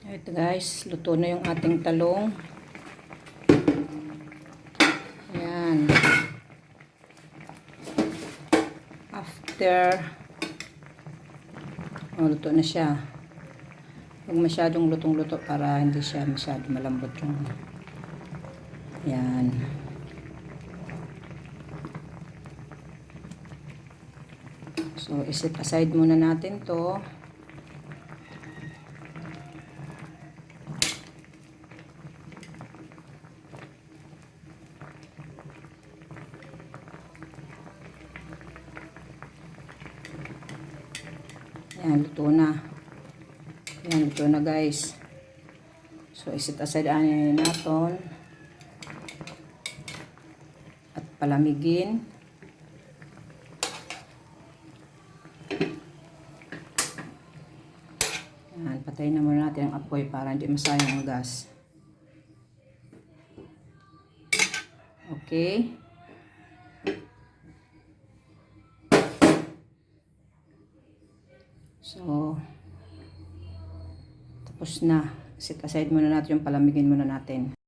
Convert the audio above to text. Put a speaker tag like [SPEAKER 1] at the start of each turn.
[SPEAKER 1] Ito guys, luto na yung ating talong. Ayan. After, luto na siya. Huwag masyadong lutong-luto para hindi siya masyadong malambot yung. Ayan. So, iset aside muna natin to. Ayan, luto na. Ayan, luto na guys. So, iset aside natin at palamigin. Ayan, patayin na muna natin ang apoy para hindi masayang ang gas. Okay. So, tapos na. Set aside muna natin yung palamigin muna natin.